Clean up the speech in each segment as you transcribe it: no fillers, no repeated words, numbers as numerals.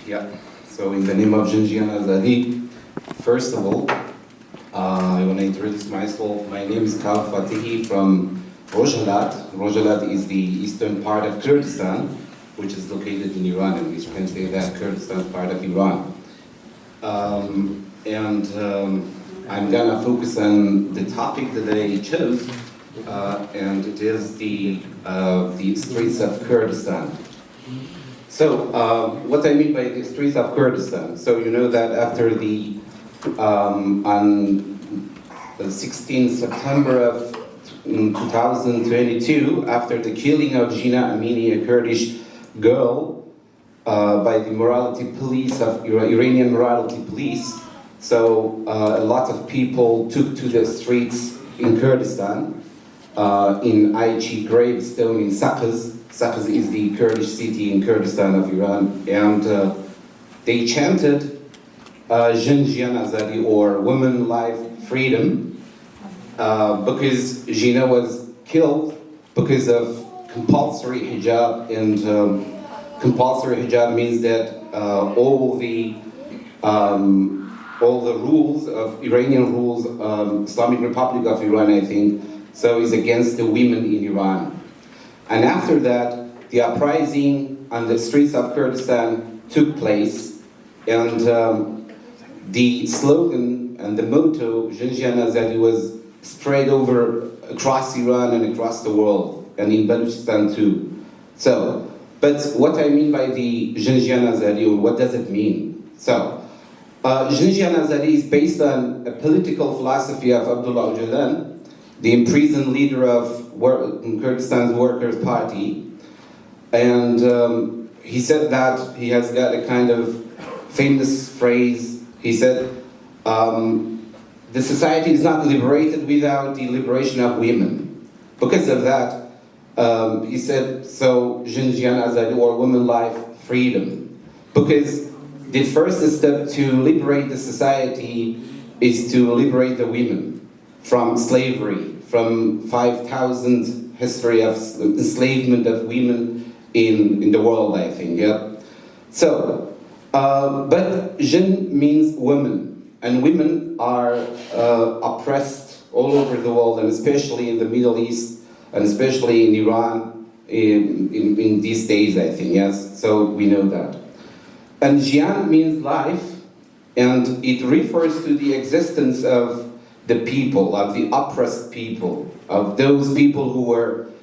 Yeah, so in the name of Jinjian Azadi, first of all, I want to introduce myself. My name is Fathehi from Rojalat. Rojalat is the eastern part of Kurdistan, which is located in Iran, and we can say that Kurdistan is part of Iran. I'm gonna focus on the topic that I chose, and it is the streets of Kurdistan. So, what I mean by the streets of Kurdistan, so you know that after on the 16th September of 2022, after the killing of Gina Amini, a Kurdish girl, by the morality police of Iranian morality police, so a lot of people took to the streets in Kurdistan, in Aichi gravestone in Sakaz. Sakaz is the Kurdish city in Kurdistan of Iran, and they chanted Jinjian Azadi, or Women, Life, Freedom, because Gina was killed because of compulsory hijab, and compulsory hijab means that all the rules of Iranian rules, Islamic Republic of Iran, I think, so is against the women in Iran. And after that, the uprising on the streets of Kurdistan took place, and the slogan and the motto, Jinjian Azadi, was spread across Iran and across the world, and in Balochistan too. So, but what I mean by the Jinjian Azadi, or what does it mean? So, Jinjian Azadi is based on a political philosophy of Abdullah Öcalan, the imprisoned leader of Kurdistan's Workers' Party, and he said that he has got a kind of famous phrase. He said, the society is not liberated without the liberation of women. Because of that, he said, so Jinjian Azadi, or Women, Life, Freedom. Because the first step to liberate the society is to liberate the women from slavery, from 5,000 history of enslavement of women in the world, I think, yeah. So, but Jin means women, and women are oppressed all over the world, and especially in the Middle East, and especially in Iran, in these days, I think, yes, so we know that. And Jian means life, and it refers to the existence of the people, of the oppressed people, of those people who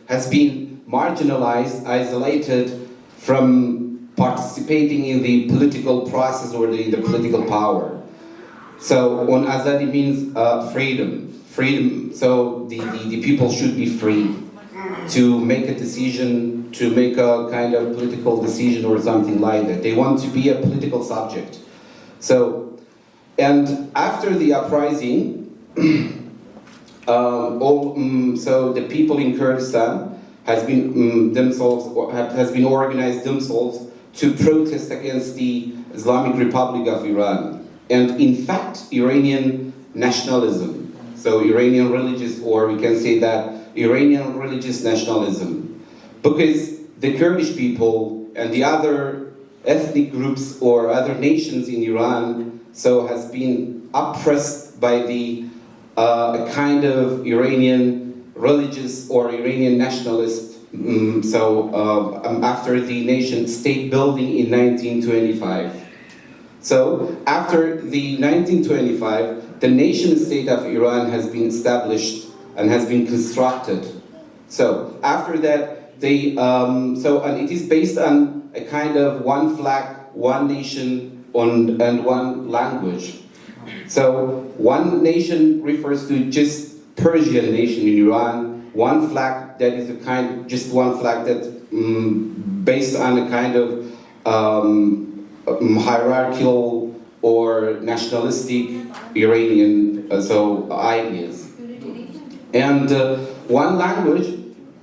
has been marginalized, isolated from participating in the political process or in the political power. So, on Azadi means freedom. Freedom, so the people should be free to make a decision, to make a kind of political decision or something like that. They want to be a political subject. So, and after the uprising, so the people in Kurdistan has been organized themselves to protest against the Islamic Republic of Iran, and in fact Iranian nationalism, so Iranian religious, or we can say that Iranian religious nationalism, because the Kurdish people and the other ethnic groups or other nations in Iran so has been oppressed by the a kind of Iranian religious or Iranian nationalist, after the nation-state building in 1925. So after the 1925, the nation-state of Iran has been established and has been constructed. So after that, and it is based on a kind of one flag, one nation, and one language. So one nation refers to just Persian nation in Iran, one flag that is just one flag that based on a kind of hierarchical or nationalistic Iranian ideas. And one language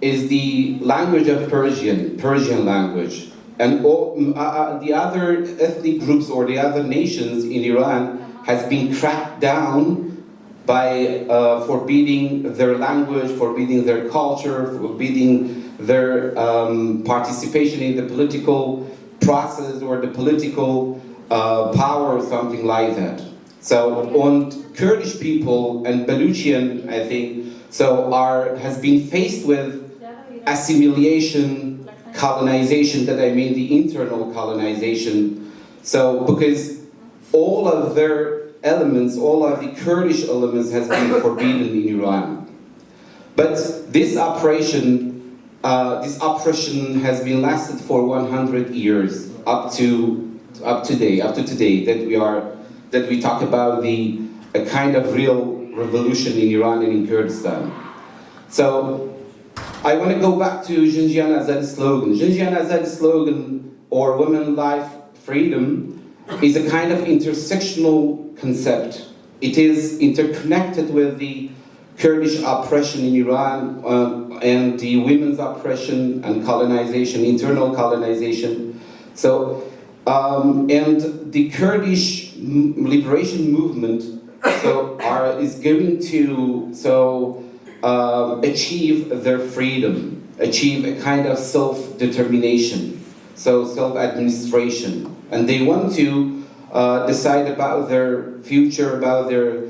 is the language of Persian language. And all, the other ethnic groups or the other nations in Iran has been cracked down by forbidding their language, forbidding their culture, forbidding their participation in the political process or the political power or something like that. So, and Kurdish people and Balochian, I think, has been faced with assimilation, colonization, that I mean the internal colonization. So, because all of their elements, all of the Kurdish elements has been forbidden in Iran. But this oppression has been lasted for 100 years, up to today, that we talk about a kind of real revolution in Iran and in Kurdistan. So I want to go back to Xinjiang Azadi slogan. Xinjiang Azadi slogan, or Women, Life, Freedom, is a kind of intersectional concept. It is interconnected with the Kurdish oppression in Iran and the women's oppression and colonization, internal colonization. So, and the Kurdish liberation movement is going to achieve their freedom, achieve a kind of self-determination, so self-administration. And they want to decide about their future, about their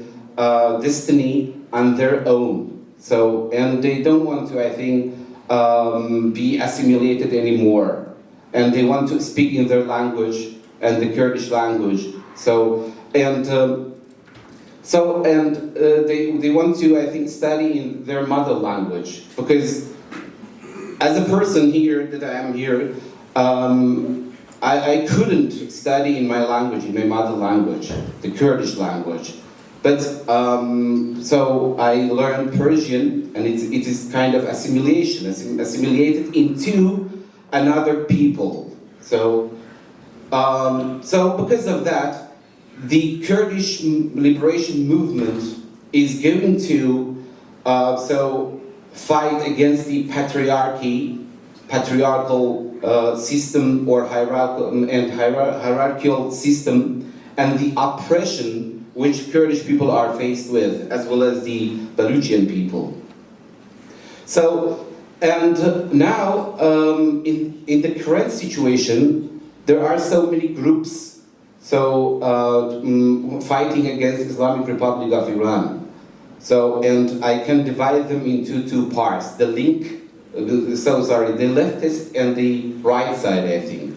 destiny on their own. So, and they don't want to, I think, be assimilated anymore. And they want to speak in their language, and the Kurdish language. They want to, I think, study in their mother language, because as a person here that I am here, I couldn't study in my language, in my mother language, the Kurdish language. But so I learned Persian, and it is kind of assimilation, assimilated into another people. So because of that, the Kurdish liberation movement is going to fight against the patriarchal system or hierarchical system and the oppression which Kurdish people are faced with, as well as the Balochian people. So, and now in the current situation, there are so many groups fighting against Islamic Republic of Iran. So, and I can divide them into two parts: the leftist and the right side, I think.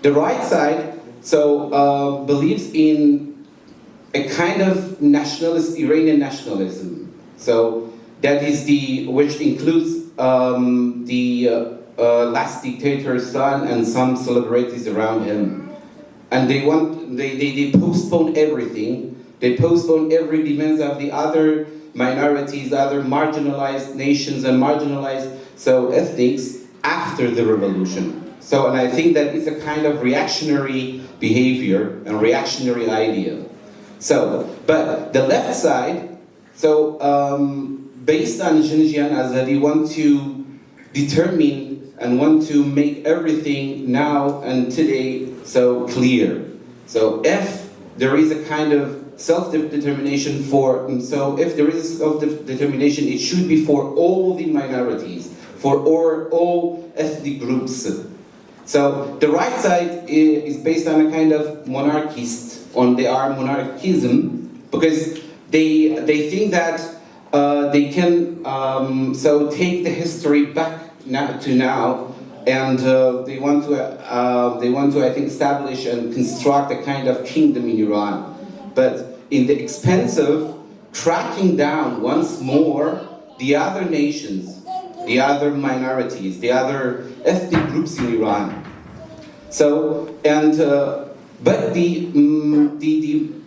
The right side believes in a kind of nationalist, Iranian nationalism. So that is which includes the last dictator's son and some celebrities around him. And they postpone everything. They postpone every demands of the other minorities, other marginalized nations and marginalized ethnics after the revolution. So, and I think that it's a kind of reactionary behavior and reactionary idea. So, but the left side, based on Xinjiang Azadi, want to determine and want to make everything now and today clear. So if there is a kind of self-determination if there is self-determination, it should be for all the minorities, for all ethnic groups. So the right side is based on a kind of they are monarchism, because they think that they can take the history back now, and they want to I think establish and construct a kind of kingdom in Iran, but in the expense of cracking down once more the other nations, the other minorities, the other ethnic groups in Iran. So, and but the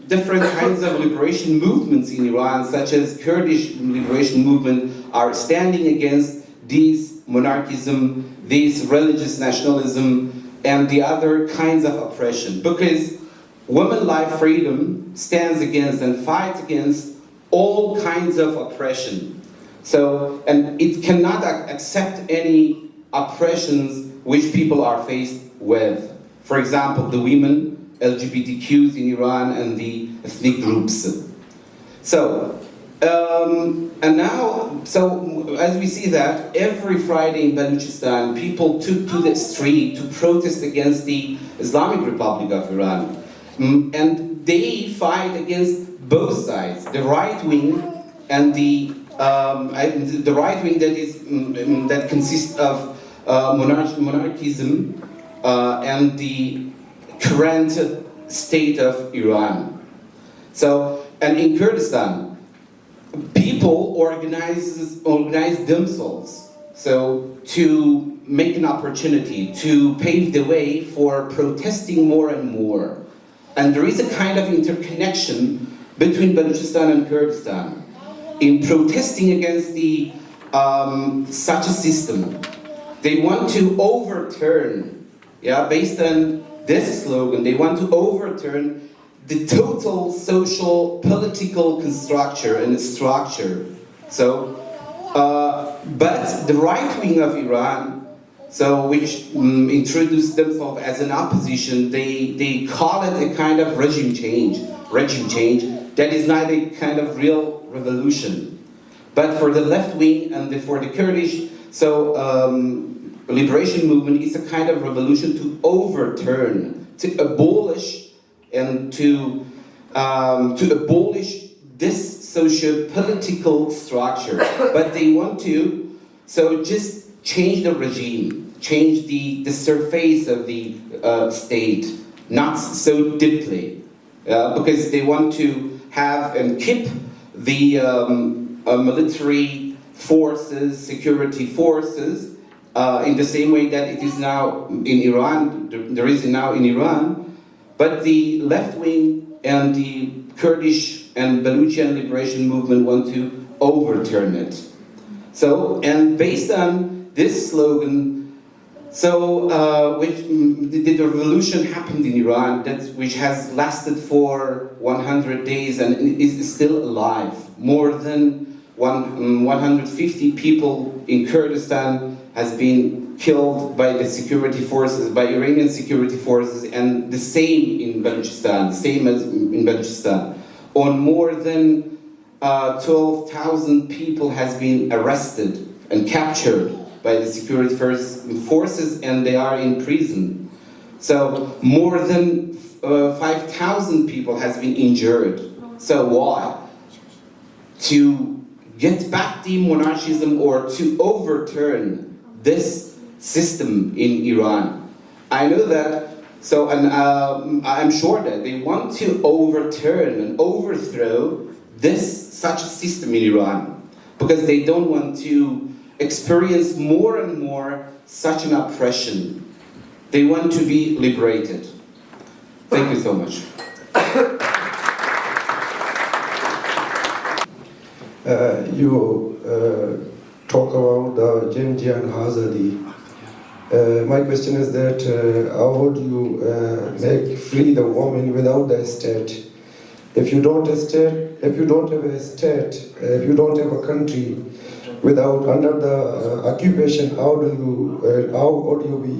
different kinds of liberation movements in Iran, such as Kurdish liberation movement, are standing against these monarchism, this religious nationalism, and the other kinds of oppression. Because women, life, freedom stands against and fights against all kinds of oppression. So, and it cannot accept any oppressions which people are faced with. For example, the women, LGBTQs in Iran, and the ethnic groups. So, And now, so as we see that, every Friday in Balochistan, people took to the street to protest against the Islamic Republic of Iran. And they fight against both sides, the right wing and the right wing that consists of monarchism and the current state of Iran. So, and in Kurdistan, people organize themselves to make an opportunity to pave the way for protesting more and more. And there is a kind of interconnection between Balochistan and Kurdistan in protesting against the such a system. They want to overturn, based on this slogan, they want to overturn the total social, political structure and structure. So, but the right wing of Iran, which introduced themselves as an opposition, they call it a kind of regime change that is not a kind of real revolution. But for the left wing and for the Kurdish, liberation movement is a kind of revolution to overturn, to abolish, and to abolish this socio-political structure. But they want to just change the regime, change the surface of the state, not so deeply, because they want to have and keep the military forces, security forces, in the same way that it is now in Iran, there is now in Iran, but the left wing and the Kurdish and Balochian liberation movement want to overturn it. And based on this slogan, which the revolution happened in Iran, which has lasted for 100 days and is still alive. More than 150 people in Kurdistan has been killed by the security forces, by Iranian security forces, and the same in Balochistan, same as in Balochistan. On more than 12,000 people has been arrested and captured by the security forces, and they are in prison. So more than 5,000 people has been injured. So why? To get back the monarchism or to overturn this system in Iran. I know that, and I'm sure that they want to overturn and overthrow such a system in Iran, because they don't want to experience more and more such an oppression. They want to be liberated. Thank you so much. You talk about the Jim and Hazadi. My question is that how would you make free the woman without the state? If you don't have a state, if you don't have a country under the occupation, how would you be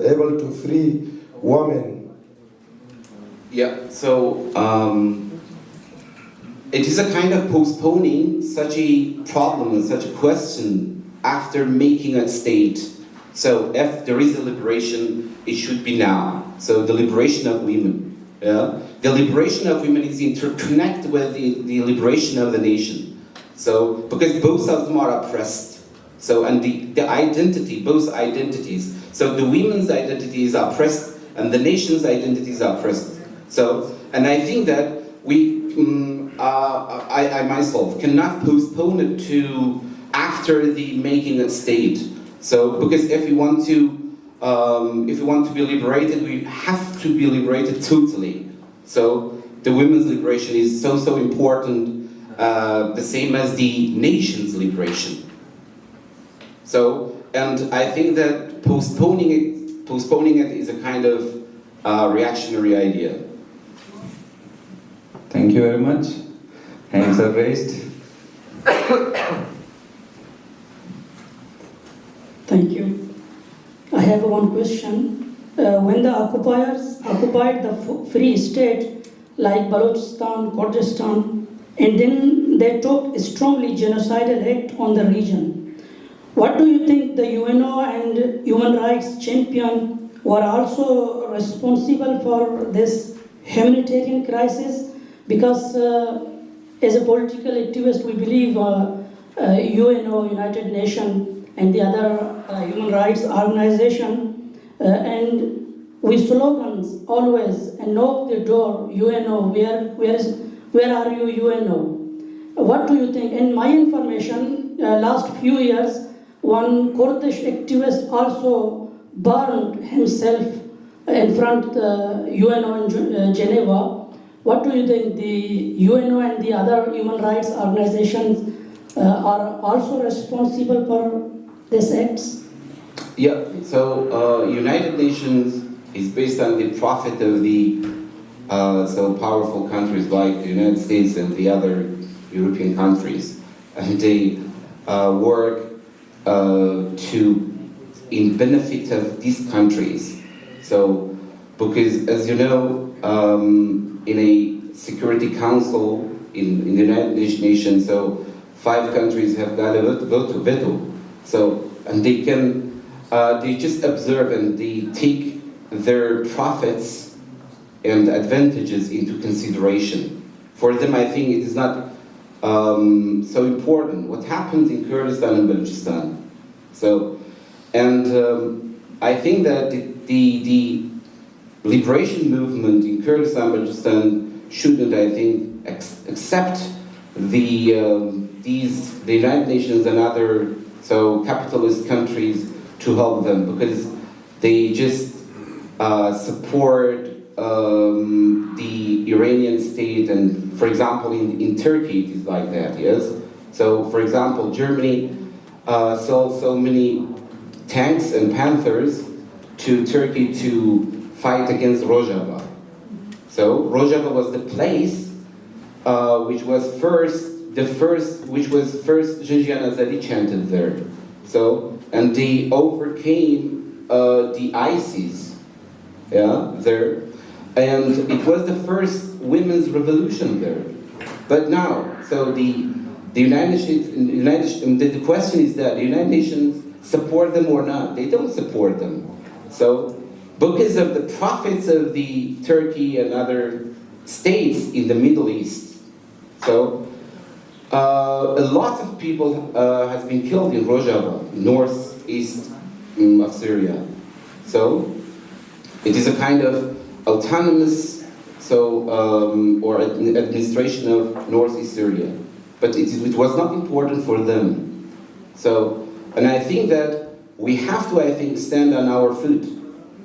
able to free women? Yeah. It is a kind of postponing such a problem and such a question after making a state. So if there is a liberation, it should be now. So the liberation of women. Yeah? The liberation of women is interconnected with the liberation of the nation. So, because both of them are oppressed. So, and the identity, both identities. So the women's identity is oppressed and the nation's identity is oppressed. So, and I think that I myself cannot postpone it to after the making a state. So, because if we want to be liberated, we have to be liberated totally. So, the women's liberation is so important, the same as the nation's liberation. So, and I think that postponing it is a kind of reactionary idea. Thank you very much. Hands are raised. Thank you. I have one question. When the occupiers occupied the free state like Balochistan, Kurdistan, and then they took a strongly genocidal act on the region. What do you think the UNO and human rights champion were also responsible for this humanitarian crisis? Because as a political activist, we believe UNO, United Nations, and the other human rights organization, and we slogans always and knock the door, UNO, where are you, UNO? What do you think? In my information, last few years, one Kurdish activist also burned himself in front of the UNO in Geneva. What do you think? The UNO and the other human rights organizations are also responsible for these acts? Yeah, so United Nations is based on the profit of the so powerful countries like the United States and the other European countries. And they work in benefit of these countries. So, because as you know, in a Security Council in the United Nations, so 5 countries have got a veto. So, and they can, they just observe and they take their profits and advantages into consideration. For them, I think it is not so important what happens in Kurdistan and Balochistan. So, and I think that the liberation movement in Kurdistan and Balochistan shouldn't, I think, accept the United Nations and other capitalist countries to help them, because they just support the Iranian state. And for example, in Turkey it is like that, yes? So for example, Germany sold so many tanks and Panthers to Turkey to fight against Rojava. So Rojava was the place which was first Jinjian Azadi chanted there. So, and they overcame the ISIS, yeah, there. And it was the first women's revolution there. But now, so the United Nations, the question is that the United Nations support them or not? They don't support them. So, because of the profits of the Turkey and other states in the Middle East, so a lot of people has been killed in Rojava, northeast of Syria. So it is a kind of autonomous, or administration of northeast Syria, but it was not important for them. So, and I think that we have to, I think, stand on our foot.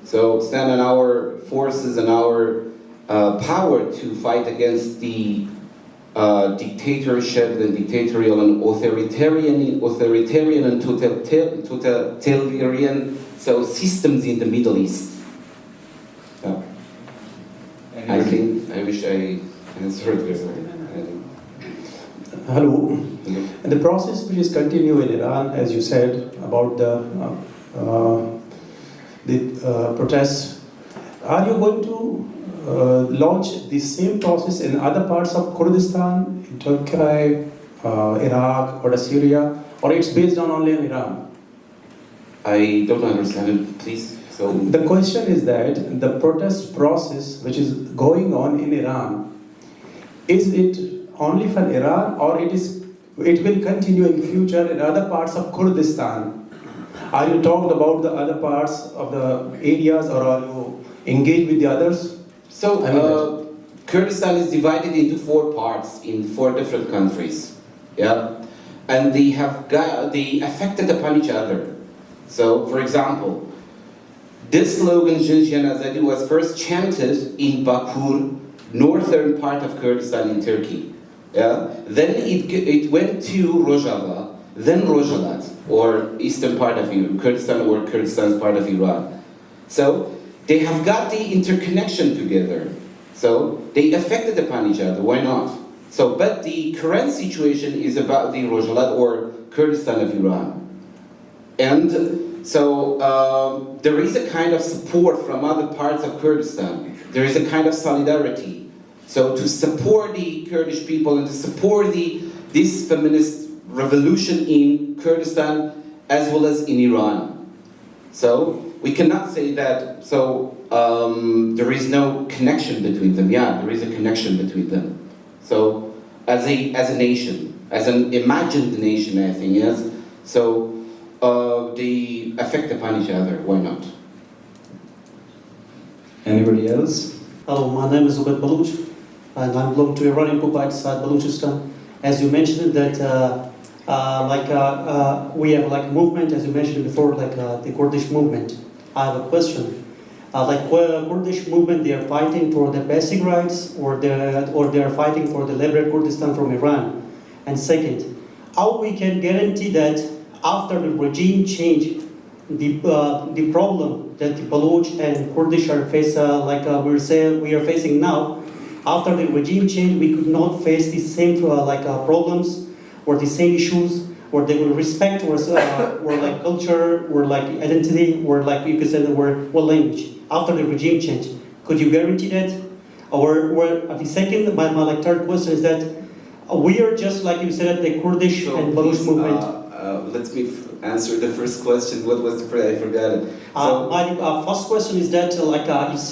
So stand on our forces and our power to fight against the dictatorship and dictatorial and authoritarian and totalitarian systems in the Middle East. Yeah. I think I wish I answered this. Hello. And the process which is continuing in Iran, as you said about the protests, are you going to launch the same process in other parts of Kurdistan, in Turkey, Iraq, or Syria, or it's based on only in Iran? I don't understand it, please. So the question is that the protest process which is going on in Iran, is it only for Iran, or it will continue in future in other parts of Kurdistan? Are you talked about the other parts of the areas, or are you engaged with the others? So Kurdistan is divided into 4 parts in 4 different countries, yeah, and they affected upon each other. So, for example, this slogan Jinjian Azadi was first chanted in Bakur, northern part of Kurdistan in Turkey. Yeah, then it went to Rojava, then Rojalat, or eastern part of Kurdistan, or Kurdistan's part of Iran. So they have got the interconnection together. So they affected upon each other. Why not? So, but the current situation is about the Rojalat or Kurdistan of Iran. And so there is a kind of support from other parts of Kurdistan. There is a kind of solidarity. So to support the Kurdish people and to support the this feminist revolution in Kurdistan as well as in Iran. So we cannot say that, there is no connection between them. Yeah, there is a connection between them. So as a nation, as an imagined nation, I think, yes. So they affect upon each other, why not? Anybody else? Hello, my name is Unheard Baloch, and I belong to Iranian occupied side Balochistan. As you mentioned that, we have like movement, as you mentioned before, like the Kurdish movement. I have a question. Kurdish movement, they are fighting for the basic rights, or they are fighting for the liberal Kurdistan from Iran. And second, how we can guarantee that after the regime change, the problem that the Baloch and Kurdish are we are facing now, after the regime change, we could not face the same problems or the same issues, or they will respect or like culture or like identity or like you could say the word or language after the regime change. Could you guarantee that? Or the second, my third question is that we are just like you said, the Kurdish and Baloch movement. Let me answer the first question. What was the first? I forgot it. My first question is that,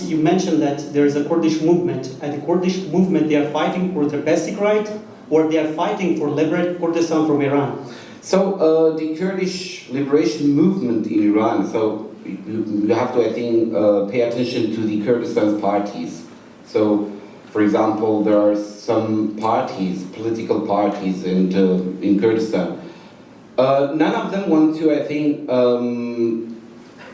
you mentioned that there is a Kurdish movement, and the Kurdish movement, they are fighting for their basic right, or they are fighting for liberate Kurdistan from Iran? So the Kurdish liberation movement in Iran, so you have to, I think, pay attention to the Kurdistan parties. So, for example, there are some parties, political parties in Kurdistan. None of them want to, I think,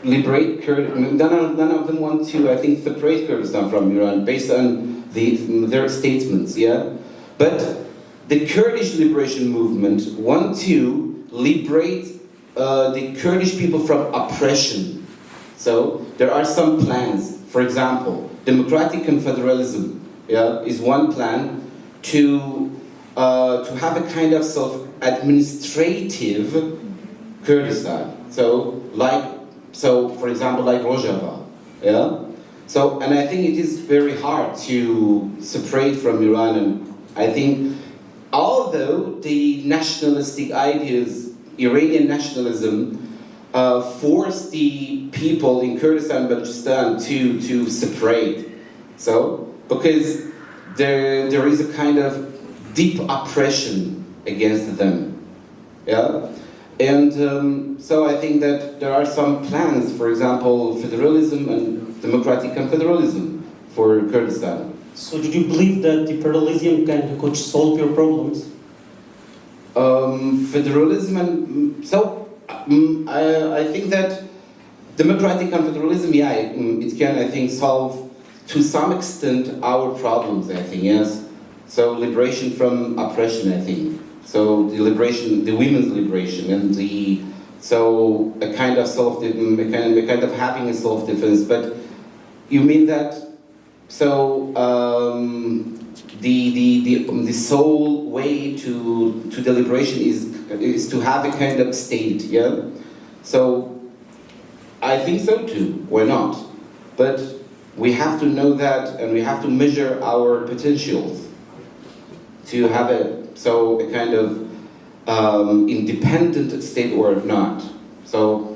liberate Kurdistan. None of them want to, I think, separate Kurdistan from Iran based on their statements. Yeah, but the Kurdish liberation movement want to liberate the Kurdish people from oppression. So there are some plans. For example, democratic confederalism. Yeah, is one plan to have a kind of self-administrative Kurdistan. So, for example, like Rojava, yeah. So, and I think it is very hard to separate from Iran. And I think, although the nationalistic ideas, Iranian nationalism, force the people in Kurdistan and Balochistan to separate. So, because there is a kind of deep oppression against them, yeah? And so I think that there are some plans, for example, federalism and democratic confederalism for Kurdistan. So do you believe that the federalism could solve your problems? Federalism and, I think that democratic confederalism, yeah, it can, I think, solve to some extent our problems, I think, yes. So liberation from oppression, I think. So the liberation, the women's liberation, and a kind of having a self-defense. But you mean that? So the sole way to the liberation is to have a kind of state, yeah. So I think so too. Why not? But we have to know that, and we have to measure our potentials to have a kind of independent state or not. So,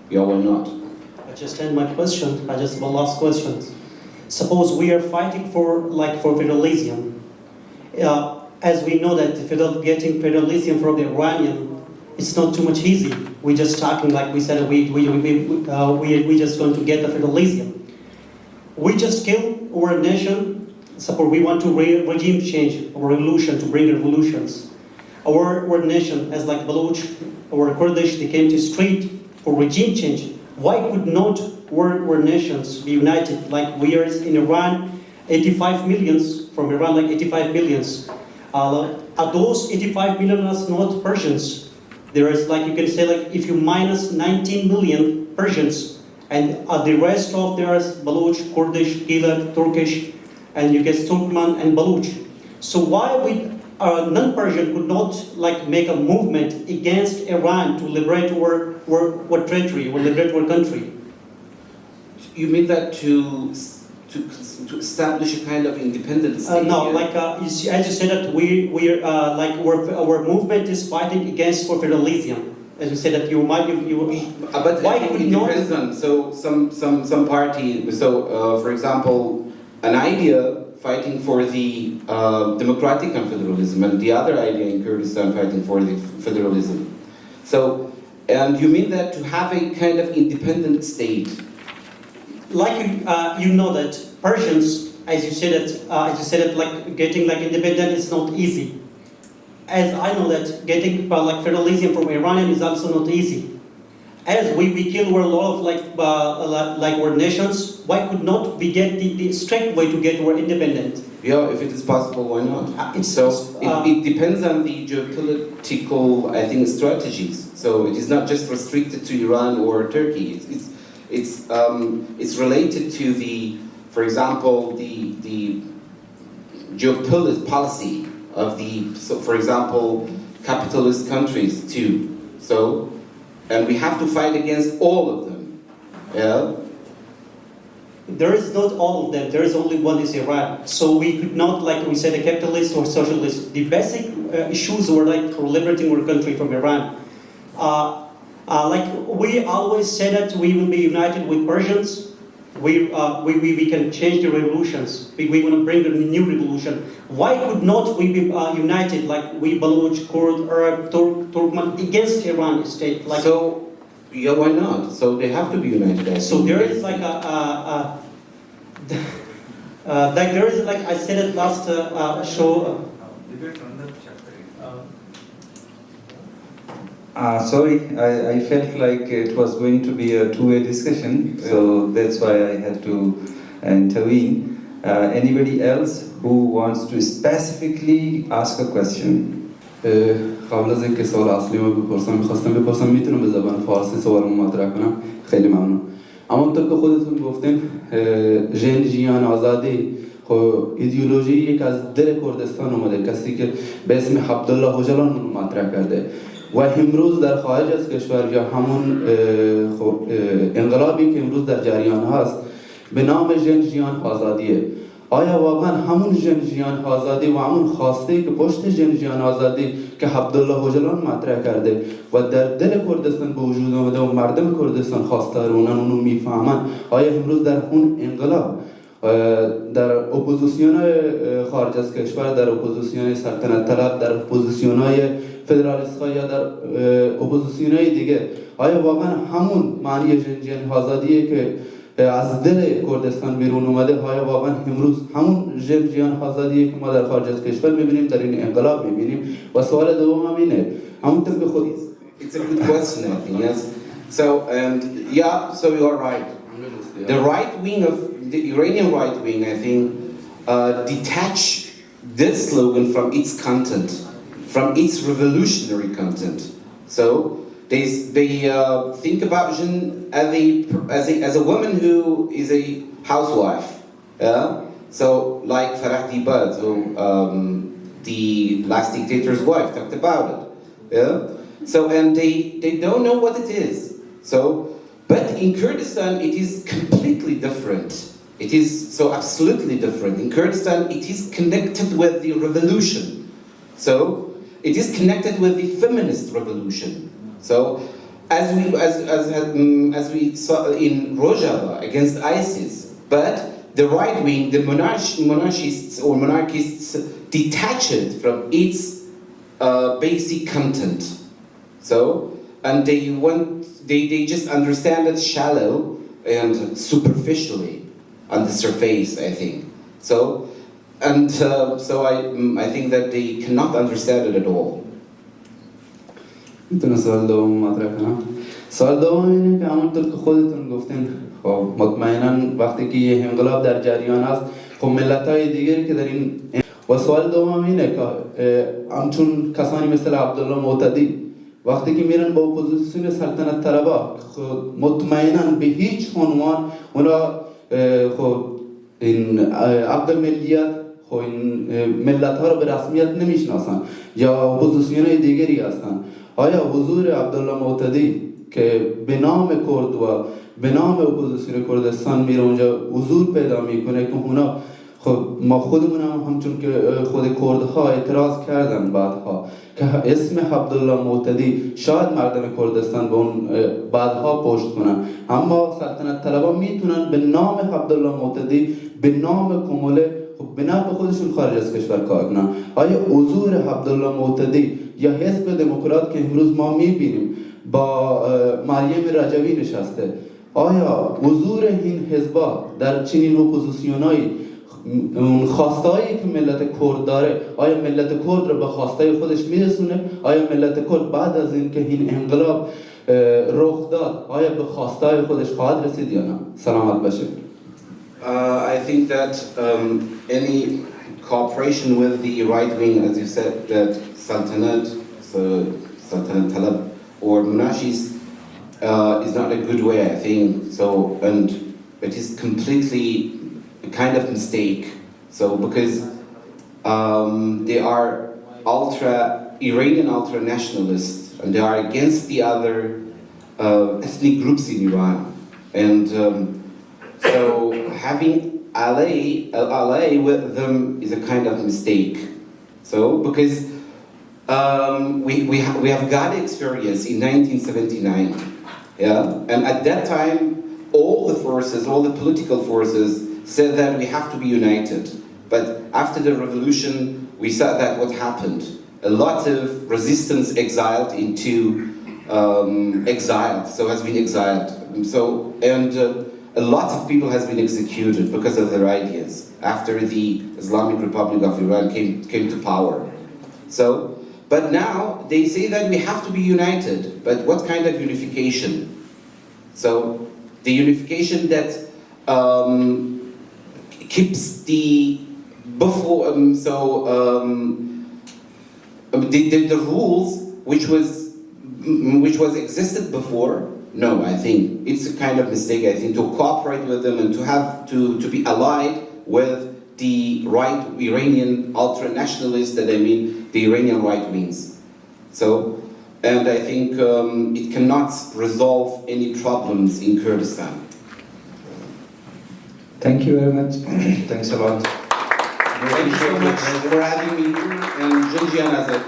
yeah, why not? I just end my question. I just have a last question. Suppose we are fighting for federalism. As we know that getting federalism from the Iranian, it's not too much easy. We're just talking like we said. We just going to get the federalism. We just kill our nation. Suppose we want to regime change or revolution, to bring revolutions. Our nation, as like Baloch or Kurdish, they came to street for regime change. Why could not our nations be united? Like we are in Iran, 85 millions, from Iran like 85 millions. Are those 85 million are not Persians? There is like, you can say like, if you minus 19 million Persians, and the rest of there is Baloch, Kurdish, Gilad, Turkish, and you get Turkmen and Baloch. So why we non-Persian could not like make a movement against Iran to liberate our territory or liberate our country? You mean that to to establish a kind of independent state? No, like as you said that our movement is fighting against for federalism. As you said that you might But why I think could it not? depends on some party. So for example, an idea fighting for the democratic confederalism, and the other idea in Kurdistan fighting for the federalism. So, and you mean that to have a kind of independent state? Like you know that Persians, as you said, like getting like independent is not easy. As I know that getting like federalism from Iranian is also not easy. As we kill a lot of like our nations, why could not we get the straight way to get our independent? Yeah, if it is possible, why not? It depends on the geopolitical, I think, strategies. So it is not just restricted to Iran or Turkey. It's related to the, for example, the geopolitical policy of the, so for example, capitalist countries too. So, and we have to fight against all of them. Yeah. There is not all of them. There is only one is Iran. So we could not, like we said, a capitalist or socialist. The basic issues were like for liberating our country from Iran. Like we always say that we will be united with Persians. We can change the revolutions. We want to bring a new revolution. Why could not we be united, like we Baloch, Kurd, Arab, Turkmen, against Iran state? Like, so, yeah, why not? So they have to be united. So there is like like there is like I said it last show. Sorry, I felt like it was going to be a two-way discussion, so that's why I had to intervene. Anybody else who wants to specifically ask a question? قبل از اینکه سوال اصلی رو میخواستم بپرسم میتونم به زبان فارسی سوالمو مطرح کنم؟ خیلی ممنون. اما اونطور که خودتون گفتین ژن جیان آزادی ایدئولوژی یک از دل کردستان اومده، کسی که به اسم عبدالله هوجلان اون مطرح کرده و امروز در خارج از کشور یا همون انقلابی که امروز در جریان هست به نام ژن جیان آزادیه. آیا واقعا همون ژن جیان آزادی و همون خواسته که پشت ژن جیان آزادی که عبدالله هوجلان مطرح کرده و در دل کردستان به وجود آمده و مردم کردستان خواستار اونو میفهمن، آیا امروز در اون انقلاب در اپوزیسیون خارج از کشور، در اپوزیسیون سلطنت طلب، در اپوزیسیون فدرالیست ها یا در اپوزیسیون دیگه، آیا واقعا همون معنی ژن جیان آزادیه که از دل کردستان بیرون اومده، آیا واقعا امروز همون ژن جیان آزادیه که ما در خارج از کشور میبینیم، در این انقلاب میبینیم؟ و سوال دوم هم اینه، همونطور که خود It's a good question, I think, yes. So, and yeah, so you are right. The right wing of the Iranian right wing, I think, detach this slogan from its content, from its revolutionary content. So they think about Jin as a woman who is a housewife. Yeah. So like Fathehi, so the last dictator's wife talked about it. Yeah. So and they don't know what it is. So, but in Kurdistan it is completely different. It is so absolutely different. In Kurdistan it is connected with the revolution. So it is connected with the feminist revolution. So, as we saw in Rojava against ISIS, but the right wing, the monarchists or monarchists, detach it from its basic content. So, and they just understand it shallow and superficially on the surface, I think. So, and so I think that they cannot understand it at all. میتونه سوال دوم مطرح کنم؟ سوال دوم اینه که همونطور که خودتون گفتین، خب مطمئنا وقتی که یه انقلاب در جریان است، خب ملت‌های دیگری که در این و سوال دوم اینه که همچون کسانی مثل عبدالله معتدی وقتی که میرن با اپوزیسیون سلطنت طلبا، خب مطمئنا به هیچ عنوان اونا خب این عقد ملیت، خب این ملت‌ها رو به رسمیت نمیشناسن یا اپوزیسیون دیگری هستن. آیا حضور عبدالله معتدی که به نام کرد و به نام اپوزیسیون کردستان میره اونجا حضور پیدا میکنه که اونا خب ما خودمون هم همچون که خود کردها اعتراض کردن بعدها که اسم عبدالله معتدی شاید مردم کردستان به اون بعدها پشت کنن، اما سلطنت طلبا میتونن به نام عبدالله معتدی به نام کموله به نفع خودشون خارج از کشور کار کنن. آیا حضور عبدالله معتدی یا حزب دموکرات که امروز ما میبینیم با مریم رجوی نشسته، آیا حضور این حزبا در چنین اپوزیسیونایی اون خواستایی که ملت کرد داره، آیا ملت کرد رو به خواستای خودش میرسونه؟ آیا ملت کرد بعد از این که این انقلاب رخ داد آیا به خواستای خودش خواهد رسید یا نه؟ سلامت باشه. I think that any cooperation with the right wing, as you said, that Sultanate, so Sultanate Talab or Munashis, is not a good way, I think. So, and it is completely a kind of mistake. So, because they are Iranian ultra-nationalists, and they are against the other ethnic groups in Iran. And so having ally with them is a kind of mistake. So because we have got experience in 1979, yeah, and at that time all the forces, all the political forces said that we have to be united. But after the revolution, we saw that what happened. A lot of resistance exiled into exiled, so has been exiled. So and a lot of people has been executed because of their ideas after the Islamic Republic of Iran came to power. So, but now they say that we have to be united. But what kind of unification? So, the unification that keeps the before the rules which was existed before. No, I think it's a kind of mistake. I think to cooperate with them and to have to be allied with the right Iranian ultra-nationalists, that I mean the Iranian right wings. So, and I think it cannot resolve any problems in Kurdistan. Thank you very much. Thanks a lot. Thank you so much for having me here, and Jinjian as a